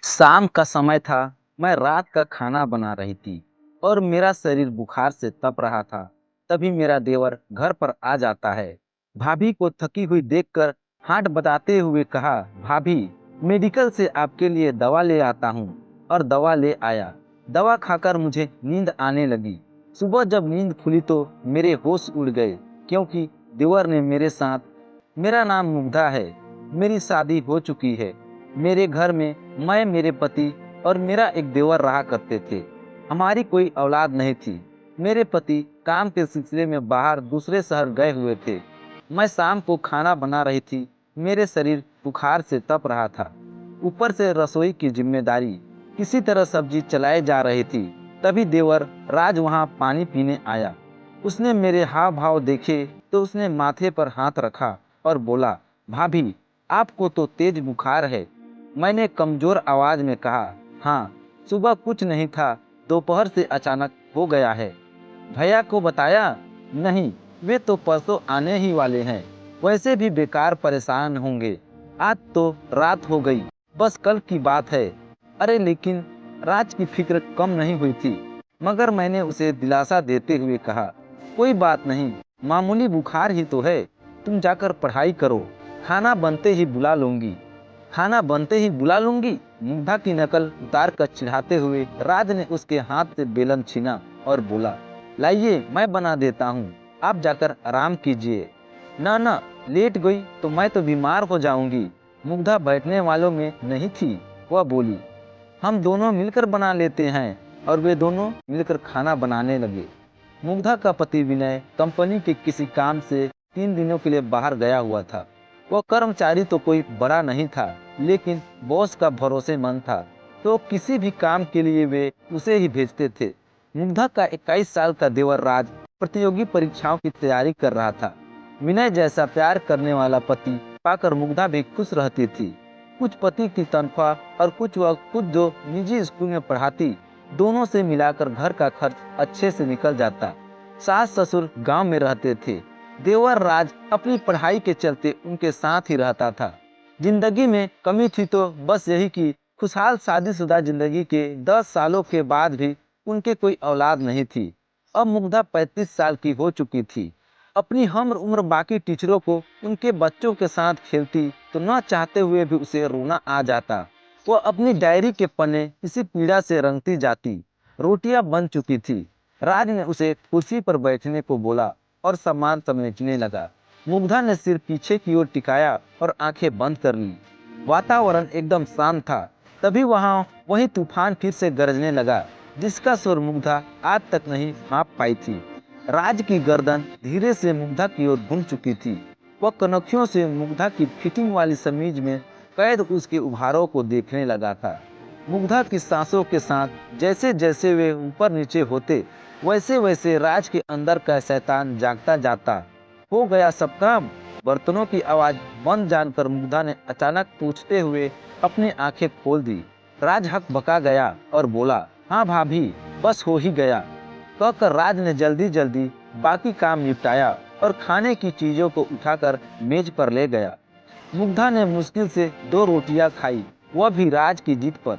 शाम का समय था। मैं रात का खाना बना रही थी और मेरा शरीर बुखार से तप रहा था। तभी मेरा देवर घर पर आ जाता है। भाभी को थकी हुई देखकर हाथ बताते हुए कहा, भाभी, मेडिकल से आपके लिए दवा ले आता हूँ। और दवा ले आया। दवा खाकर मुझे नींद आने लगी। सुबह जब नींद खुली तो मेरे होश उड़ गए, क्योंकि देवर ने मेरे साथ। मेरा नाम मुग्धा है। मेरी शादी हो चुकी है। मेरे घर में मैं, मेरे पति और मेरा एक देवर रहा करते थे। हमारी कोई औलाद नहीं थी। मेरे पति काम के सिलसिले में बाहर दूसरे शहर गए हुए थे। मैं शाम को खाना बना रही थी। मेरे शरीर बुखार से तप रहा था। ऊपर से रसोई की जिम्मेदारी। किसी तरह सब्जी चलाई जा रही थी। तभी देवर राज वहां पानी पीने आया। उसने मेरे हाव भाव देखे तो उसने माथे पर हाथ रखा और बोला, भाभी, आपको तो तेज बुखार है। मैंने कमजोर आवाज में कहा, हाँ, सुबह कुछ नहीं था, दोपहर से अचानक हो गया है। भैया को बताया? नहीं, वे तो परसों आने ही वाले हैं। वैसे भी बेकार परेशान होंगे। आज तो रात हो गई, बस कल की बात है। अरे लेकिन राज की फिक्र कम नहीं हुई थी, मगर मैंने उसे दिलासा देते हुए कहा, कोई बात नहीं, मामूली बुखार ही तो है। तुम जाकर पढ़ाई करो, खाना बनते ही बुला लूंगी। खाना बनते ही बुला लूंगी। मुग्धा की नकल उतार कर चिढ़ाते हुए राज ने उसके हाथ से बेलन छीना और बोला, लाइए, मैं बना देता हूँ, आप जाकर आराम कीजिए। ना ना, लेट गई तो मैं तो बीमार हो जाऊंगी। मुग्धा बैठने वालों में नहीं थी। वह बोली, हम दोनों मिलकर बना लेते हैं। और वे दोनों मिलकर खाना बनाने लगे। मुग्धा का पति विनय कंपनी के किसी काम से 3 दिनों के लिए बाहर गया हुआ था। वह कर्मचारी तो कोई बड़ा नहीं था, लेकिन बॉस का भरोसेमंद था, तो किसी भी काम के लिए वे उसे ही भेजते थे। मुग्धा का 21 साल का देवर राज प्रतियोगी परीक्षाओं की तैयारी कर रहा था। विनय जैसा प्यार करने वाला पति पाकर मुग्धा भी खुश रहती थी। कुछ पति की तनख्वाह और कुछ वह खुद जो निजी स्कूल में पढ़ाती, दोनों से मिलाकर घर का खर्च अच्छे से निकल जाता। सास ससुर गांव में रहते थे। देवर राज अपनी पढ़ाई के चलते उनके साथ ही रहता था। जिंदगी में कमी थी तो बस यही कि खुशहाल शादीशुदा जिंदगी के 10 सालों के बाद भी उनके कोई औलाद नहीं थी। अब मुग्धा 35 साल की हो चुकी थी। अपनी हम उम्र बाकी टीचरों को उनके बच्चों के साथ खेलती तो न चाहते हुए भी उसे रोना आ जाता। वह अपनी डायरी के पन्ने इसी पीड़ा से रंगती जाती। रोटियां बन चुकी थी। राज ने उसे कुर्सी पर बैठने को बोला और सामान समेटने लगा। मुग्धा ने सिर पीछे की ओर टिकाया और आंखें बंद कर ली। वातावरण एकदम शांत था। तभी वही तूफान फिर से गरजने लगा, जिसका सुर मुग्धा आज तक नहीं माप पाई थी। राज की गर्दन धीरे से मुग्धा की ओर घूम चुकी थी। वह कनखियों से मुग्धा की फिटिंग वाली समीज में कैद उसके उभारों को देखने लगा था। मुग्धा की सांसों के साथ जैसे जैसे वे ऊपर नीचे होते, वैसे वैसे राज के अंदर का शैतान जागता जाता। हो गया सब काम? बर्तनों की आवाज बंद जानकर मुग्धा ने अचानक पूछते हुए अपनी आंखें खोल दी। राज हकबका गया और बोला, हाँ भाभी, बस हो ही गया। कहकर राज ने जल्दी जल्दी बाकी काम निपटाया और खाने की चीजों को उठाकर मेज पर ले गया। मुग्धा ने मुश्किल से 2 रोटियां खाई, वह भी राज की जिद पर।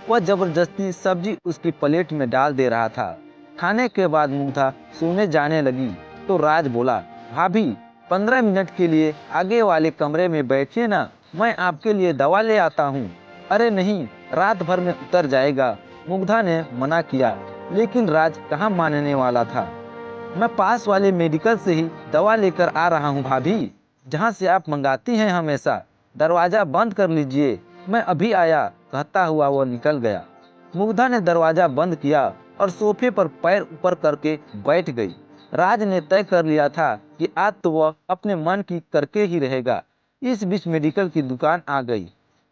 वह जबरदस्ती सब्जी उसकी प्लेट में डाल दे रहा था। खाने के बाद मुग्धा सोने जाने लगी तो राज बोला, भाभी, 15 मिनट के लिए आगे वाले कमरे में बैठिए ना, मैं आपके लिए दवा ले आता हूँ। अरे नहीं, रात भर में उतर जाएगा। मुग्धा ने मना किया, लेकिन राज कहाँ मानने वाला था। मैं पास वाले मेडिकल से ही दवा लेकर आ रहा हूँ भाभी, जहाँ से आप मंगाती हैं हमेशा। दरवाजा बंद कर लीजिए, मैं अभी आया, कहता हुआ वो निकल गया। मुग्धा ने दरवाजा बंद किया और सोफे पर पैर ऊपर करके बैठ गई। राज ने तय कर लिया था कि आज तो वह अपने मन की करके ही रहेगा। इस बीच मेडिकल की दुकान आ गई।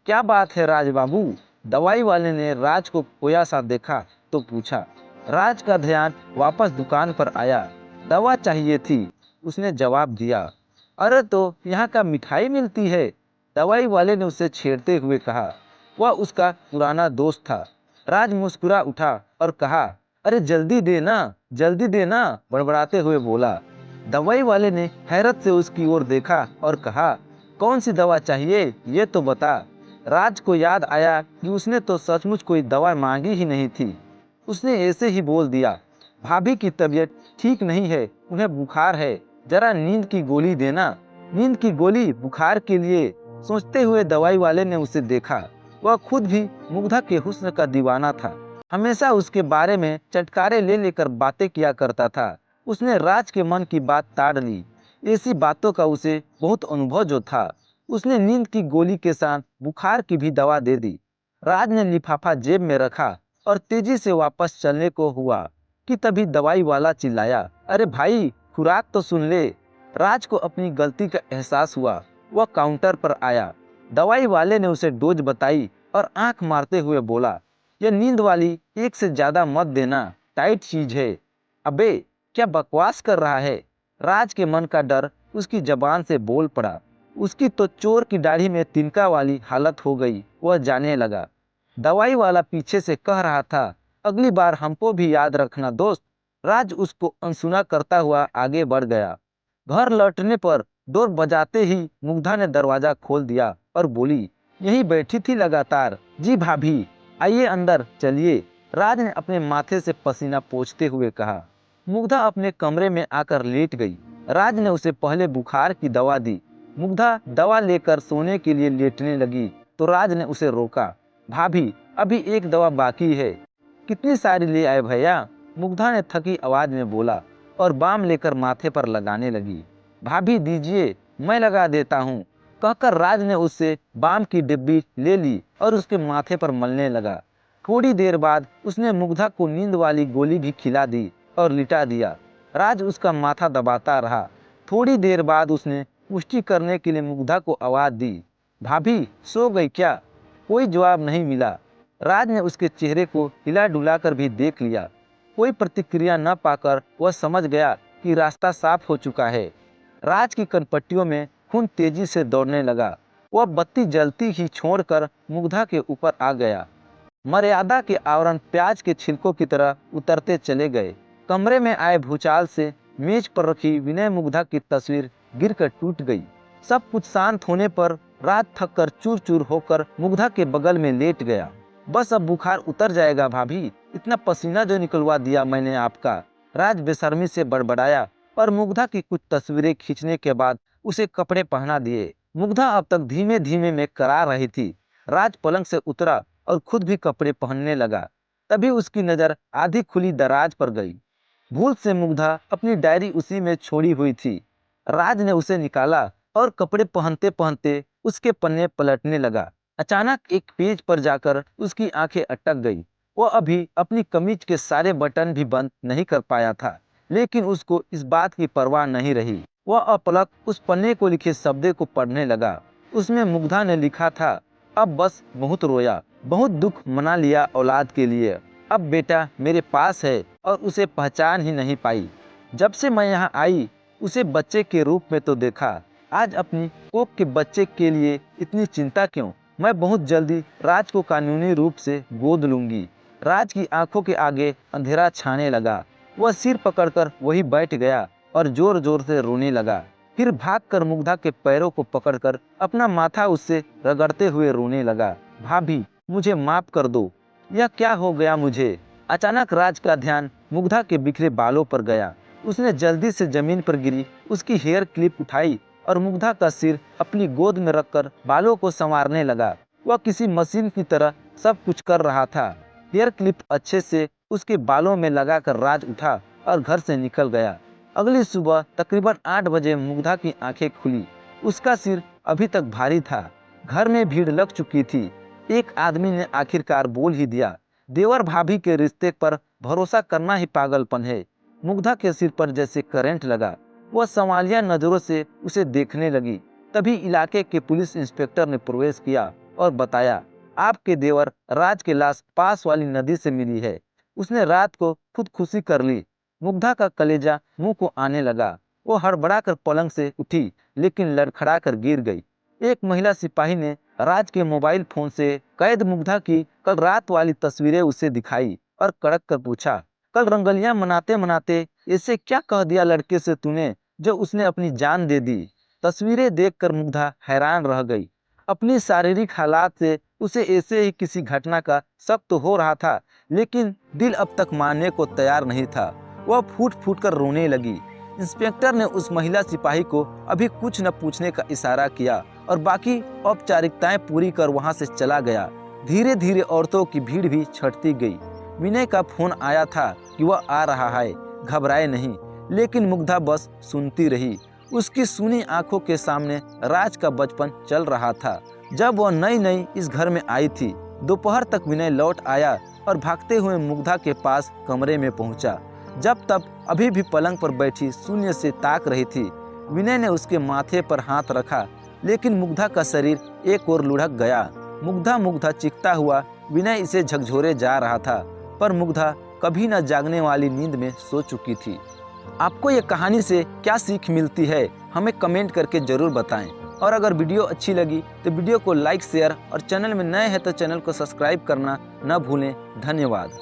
क्या बात है राज बाबू? दवाई वाले ने राज को खोया सा देखा तो पूछा। राज का ध्यान वापस दुकान पर आया। दवा चाहिए थी, उसने जवाब दिया। अरे तो यहाँ का मिठाई मिलती है, दवाई वाले ने उसे छेड़ते हुए कहा। वह उसका पुराना दोस्त था। राज मुस्कुरा उठा और कहा, अरे जल्दी देना, जल्दी देना, बड़बड़ाते हुए बोला। दवाई वाले ने हैरत से उसकी ओर देखा और कहा, कौन सी दवा चाहिए, ये तो बता। राज को याद आया कि उसने तो सचमुच कोई दवा मांगी ही नहीं थी। उसने ऐसे ही बोल दिया, भाभी की तबीयत ठीक नहीं है, उन्हें बुखार है, जरा नींद की गोली देना। नींद की गोली बुखार के लिए? सोचते हुए दवाई वाले ने उसे देखा। वह खुद भी मुग्धा के हुस्न का दीवाना था। हमेशा उसके बारे में चटकारे ले लेकर बातें किया करता था। उसने राज के मन की बात ताड़ ली। ऐसी बातों का उसे बहुत अनुभव जो था। उसने नींद की गोली के साथ बुखार की भी दवा दे दी। राज ने लिफाफा जेब में रखा और तेजी से वापस चलने को हुआ कि तभी दवाई वाला चिल्लाया, अरे भाई, खुराक तो सुन ले। राज को अपनी गलती का एहसास हुआ। वह काउंटर पर आया। दवाई वाले ने उसे डोज बताई और आंख मारते हुए बोला, यह नींद वाली एक से ज्यादा मत देना, टाइट चीज है। अबे, क्या बकवास कर रहा है? राज के मन का डर उसकी जबान से बोल पड़ा। उसकी तो चोर की दाढ़ी में तिनका वाली हालत हो गई। वह जाने लगा। दवाई वाला पीछे से कह रहा था, अगली बार हमको भी याद रखना दोस्त। राज उसको अनसुना करता हुआ आगे बढ़ गया। घर लौटने पर डोर बजाते ही मुग्धा ने दरवाजा खोल दिया और बोली, यहीं बैठी थी लगातार? जी भाभी, आइए अंदर चलिए, राज ने अपने माथे से पसीना पोंछते हुए कहा। मुग्धा अपने कमरे में आकर लेट गई। राज ने उसे पहले बुखार की दवा दी। मुग्धा दवा लेकर सोने के लिए लेटने लगी तो राज ने उसे रोका। भाभी, अभी एक दवा बाकी है। कितनी सारी ले आए भैया? मुग्धा ने थकी आवाज में बोला और बाम लेकर माथे पर लगाने लगी। भाभी दीजिए, मैं लगा देता हूँ, कहकर राज ने उससे बाम की डिब्बी ले ली और उसके माथे पर मलने लगा। थोड़ी देर बाद उसने मुग्धा को नींद वाली गोली भी खिला दी और लिटा दिया। राज उसका माथा दबाता रहा। थोड़ी देर बाद उसने पुष्टि करने के लिए मुग्धा को आवाज दी, भाभी सो गई क्या? कोई जवाब नहीं मिला। राज ने उसके चेहरे को हिला डुला कर भी देख लिया। कोई प्रतिक्रिया न पाकर वह समझ गया कि रास्ता साफ हो चुका है। राज की कनपट्टियों में खून तेजी से दौड़ने लगा। वह बत्ती जलती ही छोड़कर मुग्धा के ऊपर आ गया। मर्यादा के आवरण प्याज के छिलकों की तरह उतरते चले गए। कमरे में आए भूचाल से मेज पर रखी विनय मुग्धा की तस्वीर गिरकर टूट गई। सब कुछ शांत होने पर रात थक कर चूर चूर होकर मुग्धा के बगल में लेट गया। बस अब बुखार उतर जाएगा भाभी, इतना पसीना जो निकलवा दिया मैंने आपका। राज बेशर्मी से बड़बड़ाया और मुग्धा की कुछ तस्वीरें खींचने के बाद उसे कपड़े पहना दिए। मुग्धा अब तक धीमे धीमे में करा रही थी। राज पलंग से उतरा और खुद भी कपड़े पहनने लगा। तभी उसकी नजर आधी खुली दराज पर गई। भूल से मुग्धा अपनी डायरी उसी में छोड़ी हुई थी। राज ने उसे निकाला और कपड़े पहनते पहनते उसके पन्ने पलटने लगा। अचानक एक पेज पर जाकर उसकी आंखें अटक गई। वह अभी अपनी कमीज के सारे बटन भी बंद नहीं कर पाया था, लेकिन उसको इस बात की परवाह नहीं रही। वह अपलक उस पन्ने को लिखे शब्दों को पढ़ने लगा। उसमें मुग्धा ने लिखा था, अब बस बहुत रोया, बहुत दुख मना लिया औलाद के लिए। अब बेटा मेरे पास है और उसे पहचान ही नहीं पाई। जब से मैं यहाँ आई उसे बच्चे के रूप में तो देखा, आज अपनी कोख के बच्चे के लिए इतनी चिंता क्यों? मैं बहुत जल्दी राज को कानूनी रूप से गोद लूंगी। राज की आंखों के आगे अंधेरा छाने लगा। वह सिर पकड़कर वहीं बैठ गया और जोर जोर से रोने लगा। फिर भागकर मुग्धा के पैरों को पकड़कर अपना माथा उससे रगड़ते हुए रोने लगा। भाभी मुझे माफ कर दो, यह क्या हो गया मुझे? अचानक राज का ध्यान मुग्धा के बिखरे बालों पर गया। उसने जल्दी से जमीन पर गिरी उसकी हेयर क्लिप उठाई और मुग्धा का सिर अपनी गोद में रखकर बालों को संवारने लगा। वह किसी मशीन की तरह सब कुछ कर रहा था। हेयर क्लिप अच्छे से उसके बालों में लगाकर राज उठा और घर से निकल गया। अगली सुबह तकरीबन 8 बजे मुग्धा की आंखें खुली। उसका सिर अभी तक भारी था। घर में भीड़ लग चुकी थी। एक आदमी ने आखिरकार बोल ही दिया, देवर भाभी के रिश्ते पर भरोसा करना ही पागलपन है। मुग्धा के सिर पर जैसे करंट लगा। वह संवालिया नजरों से उसे देखने लगी। तभी इलाके के पुलिस इंस्पेक्टर ने प्रवेश किया और बताया, आपके देवर राज की लाश पास वाली नदी से मिली है। उसने रात को खुदकुशी कर ली। मुग्धा का कलेजा मुंह को आने लगा। वो हड़बड़ाकर पलंग से उठी, लेकिन लड़खड़ा कर गिर गई। एक महिला सिपाही ने राज के मोबाइल फोन से कैद मुग्धा की कल रात वाली तस्वीरें उसे दिखाई और कड़क कर पूछा, कल रंगलियां मनाते मनाते ऐसे क्या कह दिया लड़के से तूने जो उसने अपनी जान दे दी? तस्वीरें देखकर मुग्धा हैरान रह गई। अपनी शारीरिक हालात से उसे ऐसे ही किसी घटना का शक तो हो रहा था, लेकिन दिल अब तक मानने को तैयार नहीं था। वह फूट फूट कर रोने लगी। इंस्पेक्टर ने उस महिला सिपाही को अभी कुछ न पूछने का इशारा किया और बाकी औपचारिकताएं पूरी कर वहां से चला गया। धीरे धीरे औरतों की भीड़ भी छटती गई। विनय का फोन आया था कि वह आ रहा है, घबराए नहीं, लेकिन मुग्धा बस सुनती रही। उसकी सूनी आंखों के सामने राज का बचपन चल रहा था, जब वह नई नई इस घर में आई थी। दोपहर तक विनय लौट आया और भागते हुए मुग्धा के पास कमरे में पहुंचा। जब तक अभी भी पलंग पर बैठी शून्य से ताक रही थी। विनय ने उसके माथे पर हाथ रखा, लेकिन मुग्धा का शरीर एक ओर लुढ़क गया। मुग्धा मुग्धा चीखता हुआ विनय इसे झकझोरे जा रहा था, पर मुग्धा कभी न जागने वाली नींद में सो चुकी थी। आपको ये कहानी से क्या सीख मिलती है, हमें कमेंट करके जरूर बताएं। और अगर वीडियो अच्छी लगी तो वीडियो को लाइक, शेयर और चैनल में नए हैं तो चैनल को सब्सक्राइब करना न भूलें। धन्यवाद।